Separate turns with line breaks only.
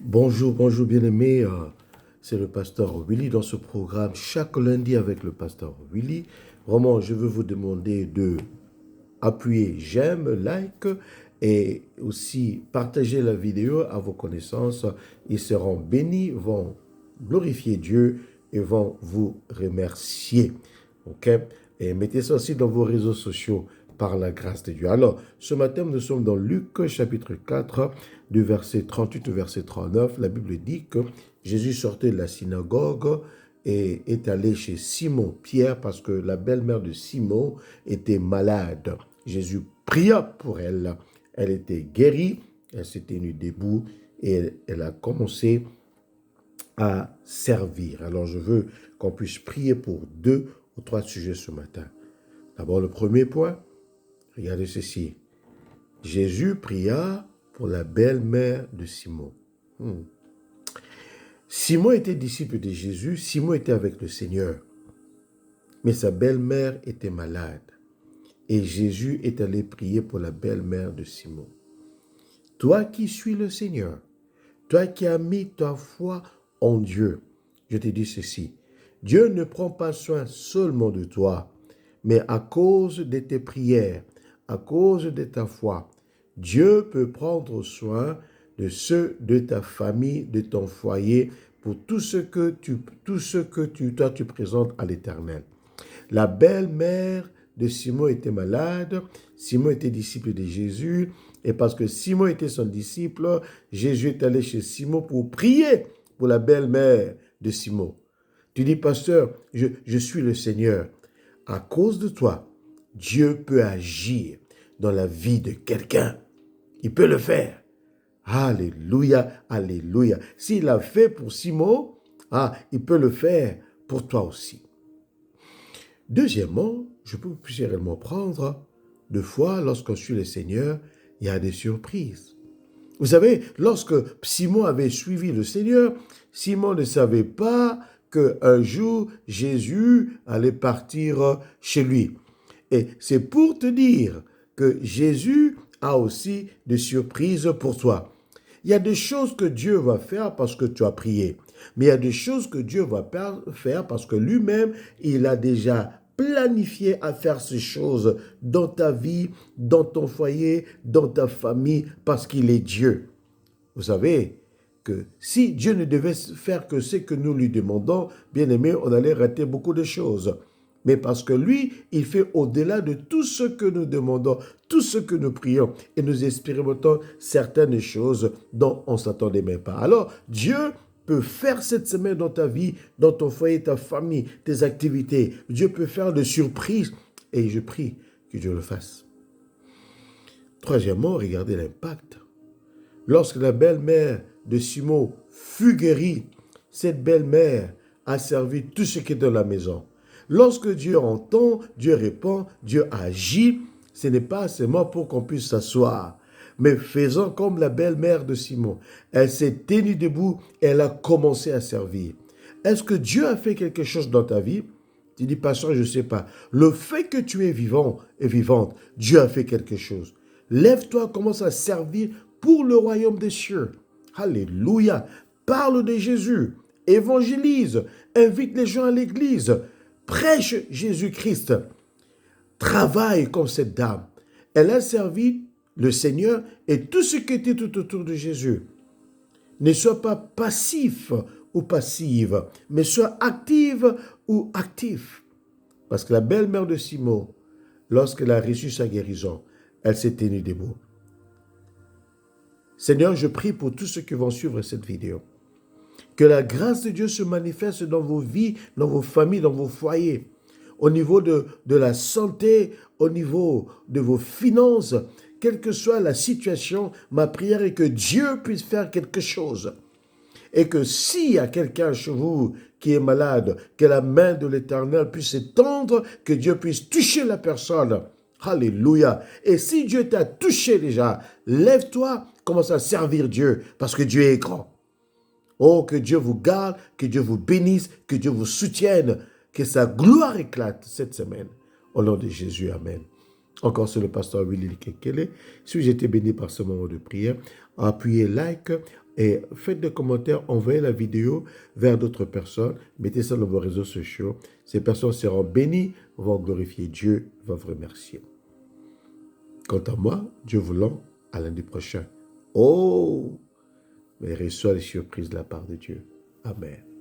Bonjour, bonjour bien-aimés. C'est le pasteur Willy dans ce programme chaque lundi avec le pasteur Willy. Vraiment, je veux vous demander de appuyer j'aime, like et aussi partager la vidéo à vos connaissances. Ils seront bénis, vont glorifier Dieu et vont vous remercier. OK? Et mettez ça aussi dans vos réseaux sociaux par la grâce de Dieu. Alors, ce matin, nous sommes dans Luc chapitre 4, du verset 38 au verset 39. La Bible dit que Jésus sortait de la synagogue et est allé chez Simon Pierre parce que la belle-mère de Simon était malade. Jésus pria pour elle. Elle était guérie, elle s'est tenue debout et elle a commencé à servir. Alors je veux qu'on puisse prier pour 2 ou 3 sujets ce matin. D'abord le premier point, regardez ceci. Jésus pria pour la belle-mère de Simon. Simon était disciple de Jésus, Simon était avec le Seigneur, mais sa belle-mère était malade. Et Jésus est allé prier pour la belle-mère de Simon. Toi qui suis le Seigneur, toi qui as mis ta foi en Dieu, je te dis ceci, Dieu ne prend pas soin seulement de toi, mais à cause de tes prières, à cause de ta foi, Dieu peut prendre soin de ceux de ta famille, de ton foyer, pour tout ce que toi tu présentes à l'Éternel. La belle-mère de Simon était malade, Simon était disciple de Jésus, et parce que Simon était son disciple, Jésus est allé chez Simon pour prier pour la belle-mère de Simon. Tu dis, pasteur, je suis le Seigneur. À cause de toi, Dieu peut agir dans la vie de quelqu'un. Il peut le faire. Alléluia, alléluia. S'il l'a fait pour Simon, il peut le faire pour toi aussi. Deuxièmement, je peux plus réellement prendre, deux fois, lorsqu'on suit le Seigneur, il y a des surprises. Vous savez, lorsque Simon avait suivi le Seigneur, Simon ne savait pas qu'un jour, Jésus allait partir chez lui. Et c'est pour te dire que Jésus a aussi des surprises pour toi. Il y a des choses que Dieu va faire parce que tu as prié. Mais il y a des choses que Dieu va faire parce que lui-même, il a déjà planifié à faire ces choses dans ta vie, dans ton foyer, dans ta famille, parce qu'il est Dieu. Vous savez que si Dieu ne devait faire que ce que nous lui demandons, bien aimé, on allait rater beaucoup de choses. Mais parce que lui, il fait au-delà de tout ce que nous demandons, tout ce que nous prions, et nous expérimentons certaines choses dont on ne s'attendait même pas. Alors, Dieu peut faire cette semaine dans ta vie, dans ton foyer, ta famille, tes activités. Dieu peut faire de surprises, et je prie que Dieu le fasse. Troisièmement, regardez l'impact. Lorsque la belle-mère de Simon fut guérie, cette belle-mère a servi tout ce qui est dans la maison. Lorsque Dieu entend, Dieu répond, Dieu agit, ce n'est pas seulement pour qu'on puisse s'asseoir, mais faisant comme la belle-mère de Simon. Elle s'est tenue debout et elle a commencé à servir. Est-ce que Dieu a fait quelque chose dans ta vie? Tu dis, pasteur, je ne sais pas. Le fait que tu es vivant et vivante, Dieu a fait quelque chose. Lève-toi, commence à servir pour le royaume des cieux. Alléluia. Parle de Jésus. Évangélise. Invite les gens à l'église. Prêche Jésus-Christ. Travaille comme cette dame. Elle a servi le Seigneur et tout ce qui était tout autour de Jésus. Ne sois pas passif ou passive, mais sois active ou actif. Parce que la belle-mère de Simon, lorsqu'elle a reçu sa guérison, elle s'est tenue debout. Seigneur, je prie pour tous ceux qui vont suivre cette vidéo. Que la grâce de Dieu se manifeste dans vos vies, dans vos familles, dans vos foyers. Au niveau de la santé, au niveau de vos finances, quelle que soit la situation, ma prière est que Dieu puisse faire quelque chose. Et que s'il y a quelqu'un chez vous qui est malade, que la main de l'Éternel puisse s'étendre, que Dieu puisse toucher la personne. Alléluia. Et si Dieu t'a touché déjà, lève-toi, commence à servir Dieu, parce que Dieu est grand. Oh, que Dieu vous garde, que Dieu vous bénisse, que Dieu vous soutienne, que sa gloire éclate cette semaine. Au nom de Jésus, Amen. Encore sur le pasteur Willy Kekele. Si j'ai été béni par ce moment de prière, appuyez like, Et faites des commentaires, envoyez la vidéo vers d'autres personnes, mettez ça dans vos réseaux sociaux. Ces personnes seront bénies, vont glorifier Dieu, vont vous remercier. Quant à moi, Dieu voulant, à lundi prochain. Oh, mais reçois les surprises de la part de Dieu. Amen.